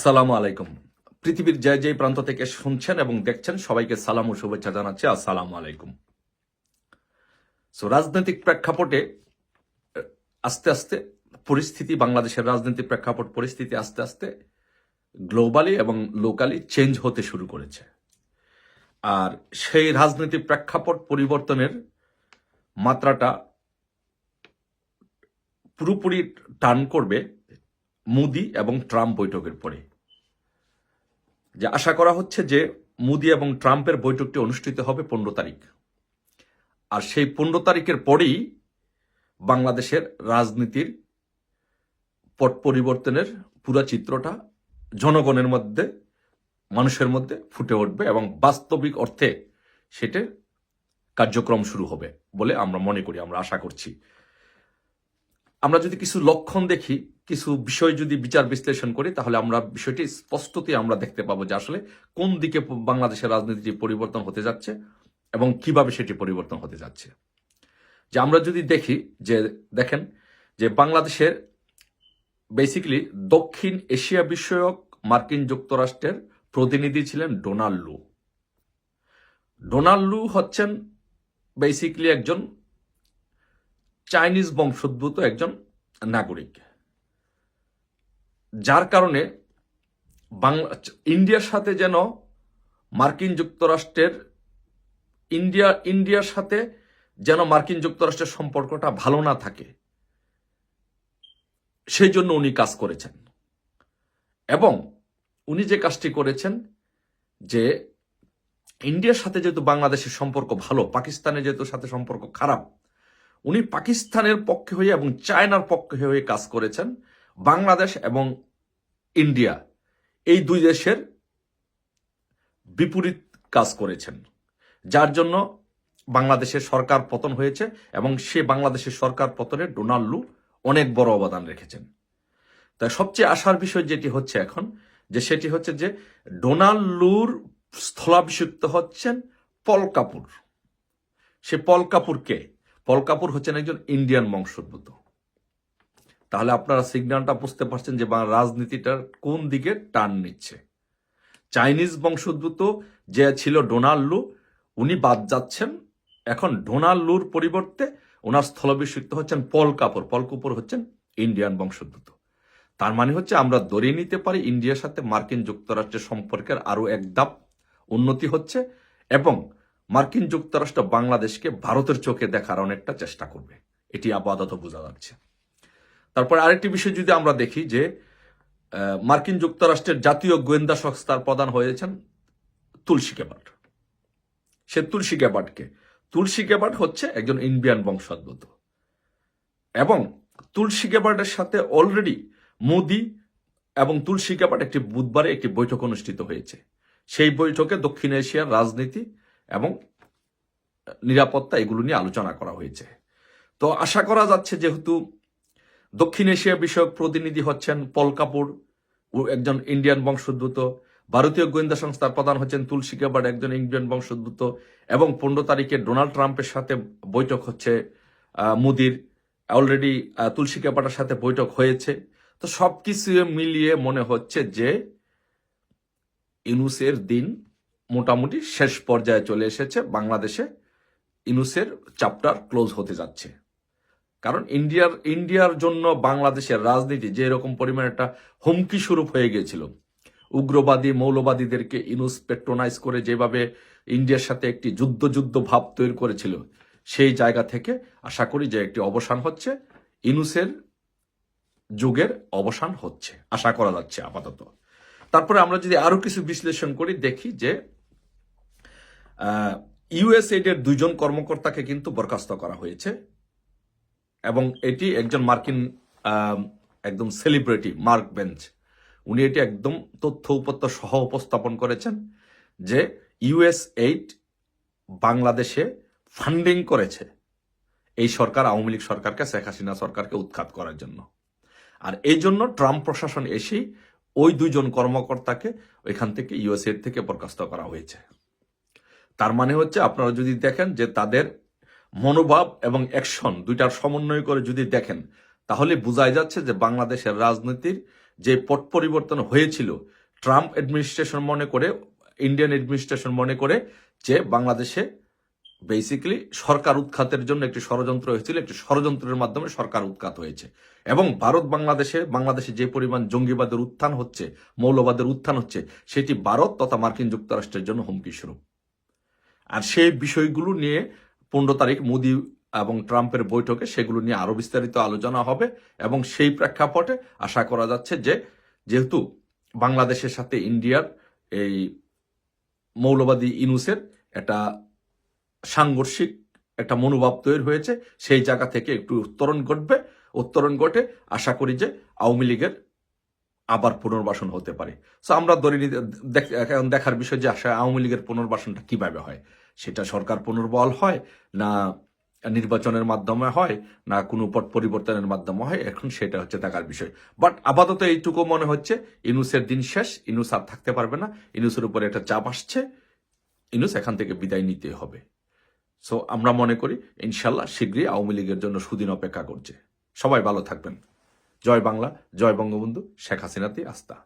আসসালামু আলাইকুম। পৃথিবীর যে যে প্রান্ত থেকে শুনছেন এবং দেখছেন সবাইকে সালাম ও শুভেচ্ছা জানাচ্ছি। আসসালামু আলাইকুম। রাজনৈতিক প্রেক্ষাপটে আস্তে আস্তে পরিস্থিতি, বাংলাদেশের রাজনৈতিক প্রেক্ষাপট পরিস্থিতি আস্তে আস্তে গ্লোবালি এবং লোকালি চেঞ্জ হতে শুরু করেছে। আর সেই রাজনৈতিক প্রেক্ষাপট পরিবর্তনের মাত্রাটা পুরোপুরি টার্ন করবে মোদি এবং ট্রাম্প বৈঠকের পরে। যে আশা করা হচ্ছে যে মোদি এবং ট্রাম্পের বৈঠকটি অনুষ্ঠিত হবে 15 তারিখ। আর সেই 15 তারিখের পরেই বাংলাদেশের রাজনীতির পট পরিবর্তনের পুরো চিত্রটা জনগণের মধ্যে, মানুষের মধ্যে ফুটে উঠবে এবং বাস্তবিক অর্থে সেটার কার্যক্রম শুরু হবে বলে আমরা মনে করি, আমরা আশা করছি। আমরা যদি কিছু লক্ষণ দেখি, কিছু বিষয় যদি বিচার বিশ্লেষণ করি, তাহলে আমরা বিষয়টি স্পষ্টতই আমরা দেখতে পাবো যে আসলে কোন দিকে বাংলাদেশের রাজনীতি পরিবর্তন হতে যাচ্ছে এবং কিভাবে সেটি পরিবর্তন হতে যাচ্ছে। যে আমরা যদি দেখি, যে দেখেন যে বাংলাদেশের বেসিক্যালি দক্ষিণ এশিয়া বিষয়ক মার্কিন যুক্তরাষ্ট্রের প্রতিনিধি ছিলেন ডোনাল্ড লু। ডোনাল্ড লু হচ্ছেন বেসিক্যালি একজন চাইনিজ বংশোদ্ভূত একজন নাগরিক, যার কারণে ইন্ডিয়ার সাথে যেন মার্কিন যুক্তরাষ্ট্রের ইন্ডিয়ার সাথে যেন মার্কিন যুক্তরাষ্ট্রের সম্পর্কটা ভালো না থাকে, সেই জন্য উনি কাজ করেছেন। এবং উনি যে কাজটি করেছেন, যে ইন্ডিয়ার সাথে যেহেতু বাংলাদেশের সম্পর্ক ভালো, পাকিস্তানের যেহেতু সাথে সম্পর্ক খারাপ, উনি পাকিস্তানের পক্ষে হয়ে এবং চায়নার পক্ষে হয়ে কাজ করেছেন। বাংলাদেশ এবং ইন্ডিয়া এই দুই দেশের বিপরীত কাজ করেছেন, যার জন্য বাংলাদেশের সরকার পতন হয়েছে এবং সে বাংলাদেশের সরকার পতনে ডোনাল্ড লু অনেক বড় অবদান রেখেছেন। তাই সবচেয়ে আশার বিষয় যেটি হচ্ছে এখন, যে সেটি হচ্ছে যে ডোনাল্ড লুর স্থলাভিষিক্ত হচ্ছেন পল কাপুর। সে পল কাপুর কে? পল কাপুর হচ্ছেন একজন ইন্ডিয়ান বংশোদ্ভূত। তাহলে আপনারা সিগন্যালটা বুঝতে পারছেন যে রাজনীতিটার কোন দিকে টার্ন নিচ্ছে। চাইনিজ বংশোদ্ভূত যে ছিল ডোনাল্ড লু, উনি বাদ যাচ্ছেন। এখন ডোনাল্ড লুর পরিবর্তে ওনার স্থলাভিষিক্ত হচ্ছেন পল কাপুর। পল কাপুর হচ্ছেন ইন্ডিয়ান বংশোদ্ভূত। তার মানে হচ্ছে আমরা ধরে নিতে পারি ইন্ডিয়ার সাথে মার্কিন যুক্তরাষ্ট্রের সম্পর্কের আরো এক ধাপ উন্নতি হচ্ছে এবং মার্কিন যুক্তরাষ্ট্র বাংলাদেশকে ভারতের চোখে দেখার অনেকটা চেষ্টা করবে, এটি আপাতত বোঝা যাচ্ছে। তারপর আরেকটি বিষয় যদি আমরা দেখি, যে মার্কিন যুক্তরাষ্ট্রের জাতীয় গোয়েন্দা সংস্থার প্রধান হয়েছেন তুলসী গ্যাবার্ড। সে তুলসী গ্যাবার্ডকে, তুলসী গ্যাবার্ড হচ্ছে একজন ইন্ডিয়ান বংশোদ্ভূত এবং তুলসী গ্যাবার্ডের সাথে অলরেডি মোদি এবং তুলসী গ্যাবার্ড একটি বুধবারে একটি বৈঠক অনুষ্ঠিত হয়েছে। সেই বৈঠকে দক্ষিণ এশিয়ার রাজনীতি এবং নিরাপত্তা এগুলো নিয়ে আলোচনা করা হয়েছে। তো আশা করা যাচ্ছে, যেহেতু দক্ষিণ এশিয়া বিষয়ক প্রতিনিধি হচ্ছেন পল কাপুর, একজন ইন্ডিয়ান বংশোদ্ভূত, ভারতীয় গোয়েন্দা সংস্থার প্রধান হচ্ছেন তুলসী গ্যাবার্ড, একজন ইন্ডিয়ান বংশোদ্ভূত, এবং 15 তারিখে ডোনাল্ড ট্রাম্পের সাথে বৈঠক হচ্ছে মোদির, অলরেডি তুলসী গ্যাবার্ডের সাথে বৈঠক হয়েছে। তো সবকিছু মিলিয়ে মনে হচ্ছে যে ইউনূসের দিন মোটামুটি শেষ পর্যায়ে চলে এসেছে। বাংলাদেশে ইউনূসের চ্যাপ্টার ক্লোজ হতে যাচ্ছে। কারণ ইন্ডিয়ার জন্য বাংলাদেশের রাজনীতি যে এরকম পরিমাণ একটা হুমকি স্বরূপ হয়ে গিয়েছিল, উগ্রবাদী মৌলবাদীদেরকে ইউনূস পেট্রোনাইজ করে যেভাবে ইন্ডিয়ার সাথে একটি যুদ্ধ ভাব তৈরি করেছিল, সেই জায়গা থেকে আশা করি যে একটি অবসান হচ্ছে, ইউনূসের যুগের অবসান হচ্ছে আশা করা যাচ্ছে আপাতত। তারপরে আমরা যদি আরো কিছু বিশ্লেষণ করি, দেখি যে ইউএসএইড এর 2 জন কর্মকর্তাকে কিন্তু বরখাস্ত করা হয়েছে এবং এটি একজন মার্কিন একদম সেলিব্রিটি মার্ক বেঞ্চ, উনি এটি একদম তথ্য উপত্য সহ উপস্থাপন করেছেন যে ইউএসএইড বাংলাদেশে ফান্ডিং করেছে এই সরকার, আওয়ামী লীগ সরকারকে, শেখ হাসিনা সরকারকে উৎখাত করার জন্য। আর এই জন্য ট্রাম্প প্রশাসন এসেই ওই 2 জন কর্মকর্তাকে ওইখান থেকে ইউএসএইড থেকে বরখাস্ত করা হয়েছে। তার মানে হচ্ছে আপনারা যদি দেখেন যে তাদের মনোভাব এবং অ্যাকশন দুইটার সমন্বয় করে যদি দেখেন, তাহলে বোঝাই যাচ্ছে যে বাংলাদেশের রাজনীতির যে পট পরিবর্তন হয়েছিল, ট্রাম্প অ্যাডমিনিস্ট্রেশন মনে করে, ইন্ডিয়ান অ্যাডমিনিস্ট্রেশন মনে করে যে বাংলাদেশে বেসিক্যালি সরকার উৎখাতের জন্য একটি ষড়যন্ত্র হয়েছিল, একটি ষড়যন্ত্রের মাধ্যমে সরকার উৎখাত হয়েছে। এবং ভারত বাংলাদেশে যে পরিমাণ জঙ্গিবাদের উত্থান হচ্ছে, মৌলবাদের উত্থান হচ্ছে, সেটি ভারত তথা মার্কিন যুক্তরাষ্ট্রের জন্য হুমকি স্বরূপ। আর সেই বিষয়গুলো নিয়ে 15 তারিখ মোদি এবং ট্রাম্পের বৈঠকে সেগুলো নিয়ে আরো বিস্তারিত আলোচনা হবে। এবং সেই প্রেক্ষাপটে আশা করা যাচ্ছে যে যেহেতু বাংলাদেশের সাথে ইন্ডিয়ার এই মৌলবাদী ইনুসের একটা সাংঘর্ষিক একটা মনোভাব তৈরি হয়েছে, সেই জায়গা থেকে একটু উত্তরণ ঘটে আশা করি যে আওয়ামী লীগের আবার পুনর্বাসন হতে পারে। সো আমরা ধরে এখন দেখার বিষয় যে আওয়ামী লীগের পুনর্বাসনটা কিভাবে হয়, সেটা সরকার পুনর্বহাল হয় না নির্বাচনের মাধ্যমে হয় না কোনো পট পরিবর্তনের মাধ্যমে হয়, এখন সেটা হচ্ছে দেখার বিষয়। বাট আপাতত এইটুকু মনে হচ্ছে ইনুসের দিন শেষ, ইনুস আর থাকতে পারবে না, ইনুসের উপরে একটা চাপ আসছে, ইনুস এখান থেকে বিদায় নিতে হবে। সো আমরা মনে করি ইনশাল্লাহ শীঘ্রই আওয়ামী লীগের জন্য সুদিন অপেক্ষা করছে। সবাই ভালো থাকবেন। জয় বাংলা, জয় বঙ্গবন্ধু শেখ হাসিনাতে আস্থা।